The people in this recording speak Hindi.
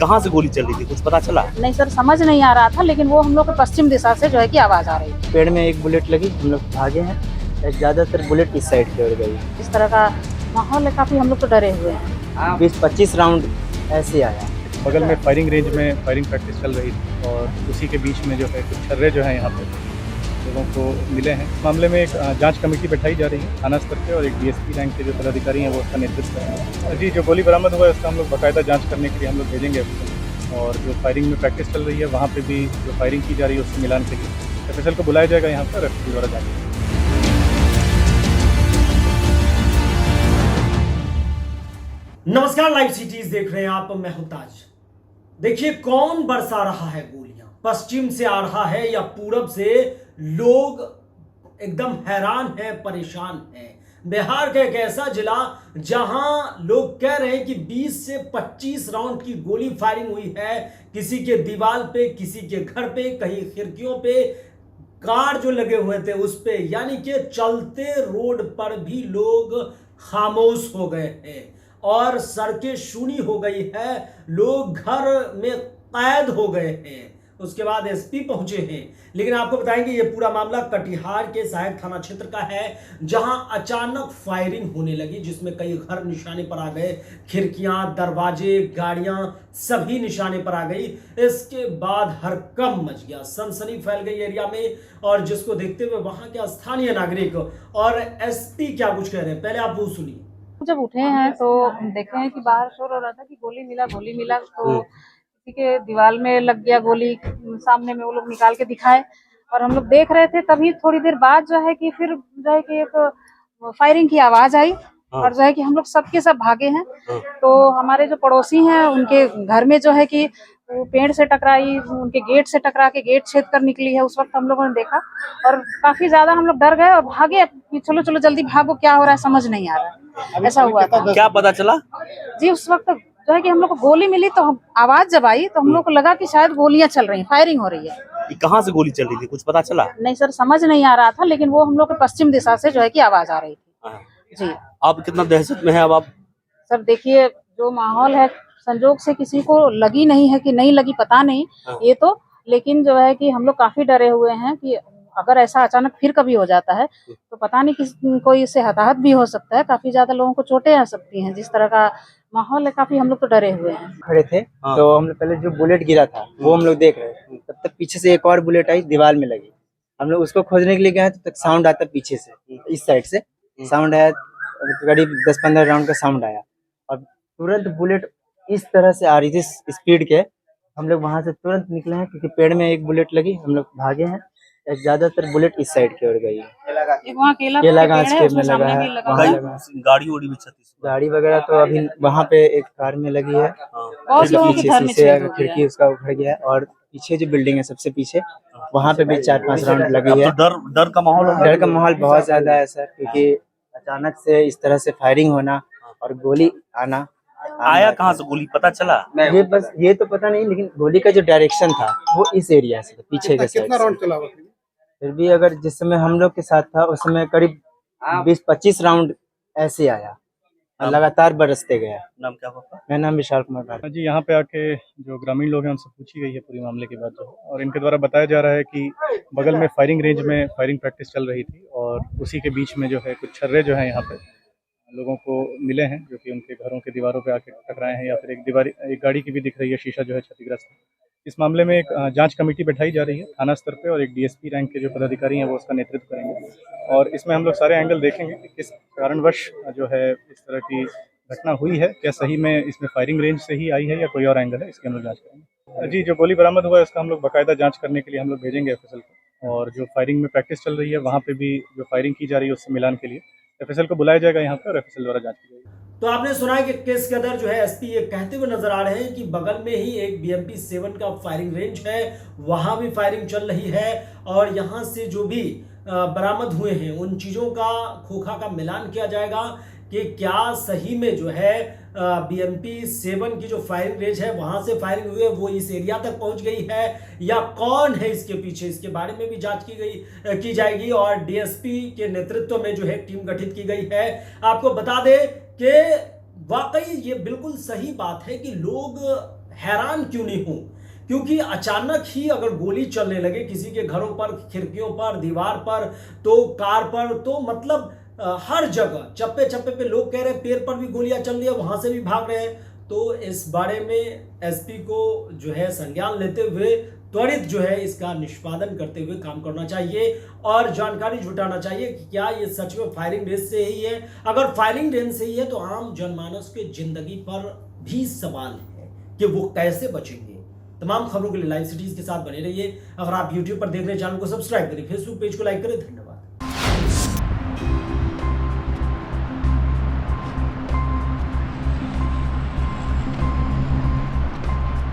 कहाँ से गोली चल रही थी, कुछ पता चला? नहीं सर, समझ नहीं आ रहा था, लेकिन वो हम लोग के पश्चिम दिशा से जो है कि आवाज आ रही थी। पेड़ में एक बुलेट लगी, हम लोग भागे हैं, ज्यादातर बुलेट इस साइड की ओर गई। इस तरह का माहौल है, काफी हम लोग तो डरे हुए हैं। 20-25 राउंड ऐसे आया। बगल में फायरिंग रेंज में फायरिंग प्रैक्टिस चल रही थी और उसी के बीच में जो है कुछ छर्रे जो हैं यहाँ पे लोगों को मिले हैं। इस मामले में एक जांच कमेटी बैठाई जा रही है थाना स्तर पे और एक डीएसपी रैंक के जो पदाधिकारी हैं वो उसका नेतृत्व करेंगे। जी, जो गोली बरामद हुआ है उसका हम लोग बाकायदा जांच करने के लिए हम लोग भेजेंगे ऑफिसर, और जो फायरिंग में प्रैक्टिस चल रही है वहाँ पे भी जो फायरिंग की जा रही है उससे मिलान के लिए एफएसएल को बुलाया जाएगा यहाँ पर, एफएसएल द्वारा जांच। नमस्कार, लाइव सिटीज देख रहे हैं आप, मैं हूं ताज। देखिए कौन बरसा रहा है गोलियां, पश्चिम से आ रहा है या पूरब से। लोग एकदम हैरान हैं, परेशान हैं। बिहार का एक ऐसा जिला जहां लोग कह रहे हैं कि 20 से 25 राउंड की गोली फायरिंग हुई है, किसी के दीवार पे, किसी के घर पे, कहीं खिड़कियों पे, कार जो लगे हुए थे उस पे, यानी कि चलते रोड पर भी लोग खामोश हो गए हैं और सड़कें सूनी हो गई है, लोग घर में कैद हो गए हैं। उसके बाद एसपी पहुंचे हैं। लेकिन आपको बताएंगे ये पूरा मामला कटिहार के सहायक थाना क्षेत्र का है, जहां अचानक फायरिंग होने लगी, जिसमें कई घर निशाने पर आ गए, खिड़कियां, दरवाजे, गाड़ियां सभी निशाने पर आ गई। इसके बाद हड़कंप मच गया, सनसनी फैल गई एरिया में, और जिसको देखते हुए वहां के स्थानीय नागरिक और एसपी क्या कुछ कह रहे हैं, पहले आप वो सुनिए। जब उठे हैं तो देखे हैं कि बाहर शोर हो रहा था कि गोली मिला, तो किसी के दीवार में लग गया गोली, सामने में वो लोग निकाल के दिखाए और हम लोग देख रहे थे। तभी थोड़ी देर बाद जो है कि फिर जो है कि एक फायरिंग की आवाज आई और जो है कि हम लोग सबके सब भागे हैं। तो हमारे जो पड़ोसी हैं उनके घर में जो है कि वो पेड़ से टकराई, उनके गेट से टकरा के गेट छेद कर निकली है। उस वक्त हम लोगों ने देखा और काफी ज्यादा हम लोग डर गए और भागे, चलो चलो जल्दी भागो, क्या हो रहा है समझ नहीं आ रहा है। ऐसा हुआ था। क्या पता चला? जी, उस वक्त जो है कि हम लोग को गोली मिली तो आवाज जब आई तो हम लोग को लगा कि शायद गोलियां चल रही हैं, फायरिंग हो रही है। कहाँ से गोली चल रही थी, कुछ पता चला? नहीं सर, समझ नहीं आ रहा था, लेकिन वो हम लोग के पश्चिम दिशा से जो है कि आवाज आ रही थी। जी। आप कितना दहशत में है अब आप? सर देखिए, जो माहौल है, संजोग से किसी को लगी नहीं है कि नहीं लगी पता नहीं ये तो, लेकिन जो है कि हम लोग काफी डरे हुए हैं कि अगर ऐसा अचानक फिर कभी हो जाता है तो पता नहीं कोई इससे हताहत भी हो सकता है, काफी ज्यादा लोगों को चोटें आ सकती हैं। जिस तरह का माहौल है, काफी हम लोग तो डरे हुए हैं। खड़े थे तो हम लोग पहले जो बुलेट गिरा था वो हम लोग देख रहे थे, तब तक पीछे से एक और बुलेट आई, दीवार में लगी। हम लोग उसको खोजने के लिए गए, तब तक साउंड आता पीछे से, इस साइड से साउंड आया, करीब 10-15 राउंड का साउंड आया और तुरंत बुलेट इस तरह से आ रही थी स्पीड के। हम लोग वहां से तुरंत निकले हैं क्योंकि पेड़ में एक बुलेट लगी, हम लोग भागे हैं, ज्यादातर बुलेट इस साइड की ओर गई है। केला गाछ के में लगा है, वहाँ लगा। गाड़ी वगैरह तो अभी वहाँ पे एक कार में लगी है, पीछे शीशे खिड़की उसका उखड़ गया है, और पीछे जो बिल्डिंग है सबसे पीछे वहाँ पे भी 4-5 राउंड लगी है। डर का माहौल बहुत ज्यादा है सर, क्योंकि अचानक से इस तरह से फायरिंग होना और गोली आना। आया कहाँ से गोली, पता चला? ये तो पता नहीं, लेकिन गोली का जो डायरेक्शन था वो इस एरिया से, पीछे के साइड से। फिर भी अगर जिस समय हम लोग के साथ था उस समय करीब 20-25 राउंड ऐसे आया और लगातार बरसते गया। नाम क्या होगा? मेरा नाम विशाल कुमार। जी, यहाँ पे आके जो ग्रामीण लोग हैं उनसे पूछी गई है पूरी मामले की बात जो है, और इनके द्वारा बताया जा रहा है कि बगल में फायरिंग रेंज में फायरिंग प्रैक्टिस चल रही थी और उसी के बीच में जो है कुछ छर्रे जो हैं यहाँ पे लोगों को मिले हैं, जो कि उनके घरों के दीवारों पे आके टकराए हैं, या फिर एक गाड़ी की भी दिख रही है शीशा जो है क्षतिग्रस्त है। इस मामले में एक जांच कमेटी बैठाई जा रही है थाना स्तर पे और एक डीएसपी रैंक के जो पदाधिकारी हैं वो उसका नेतृत्व करेंगे, और इसमें हम लोग सारे एंगल देखेंगे कि किस कारणवश जो है इस तरह की घटना हुई है, क्या सही में इसमें फायरिंग रेंज से ही आई है या कोई और एंगल है, इसकी हम लोग जाँच करेंगे। जी, जो गोली बरामद हुआ है उसका हम लोग बाकायदा जाँच करने के लिए हम लोग भेजेंगे एफएसएल को, और जो फायरिंग में प्रैक्टिस चल रही है वहाँ पे भी जो फायरिंग की जा रही है उससे मिलान के लिए एफएसएल को बुलाया जाएगा यहाँ पर, एफएसएल द्वारा जांच की जाएगी। तो आपने सुना है कि केस के अंदर जो है एसपी ये कहते हुए नजर आ रहे हैं कि बगल में ही एक BMP 7 का फायरिंग रेंज है, वहां भी फायरिंग चल रही है, और यहां से जो भी बरामद हुए हैं उन चीजों का खोखा का मिलान किया जाएगा कि क्या सही में जो है BMP 7 की जो फायरिंग रेंज है वहां से फायरिंग हुई है वो इस एरिया तक पहुंच गई है, या कौन है इसके पीछे, इसके बारे में भी जांच की जाएगी। और डीएसपी के नेतृत्व में जो है टीम गठित की गई है। आपको बता दें कि वाकई ये बिल्कुल सही बात है कि लोग हैरान क्यों नहीं हूं, क्योंकि अचानक ही अगर गोली चलने लगे किसी के घरों पर, खिड़कियों पर, दीवार पर, तो कार पर, तो मतलब हर जगह चप्पे चप्पे पे लोग कह रहे हैं पेड़ पर भी गोलियां चल रही है, वहां से भी भाग रहे हैं। तो इस बारे में एसपी को जो है संज्ञान लेते हुए त्वरित जो है इसका निष्पादन करते हुए काम करना चाहिए और जानकारी जुटाना चाहिए कि क्या ये सच में फायरिंग रेंज से ही है। अगर फायरिंग रेंज से ही है तो आम जनमानस के जिंदगी पर भी सवाल है कि वो कैसे बचेंगे। तमाम खबरों के लिए लाइव सिटीज के साथ बने रहिए। अगर आप यूट्यूब पर देख रहे हैं चैनल को सब्सक्राइब करें, फेसबुक पेज को लाइक करें। धन्यवाद।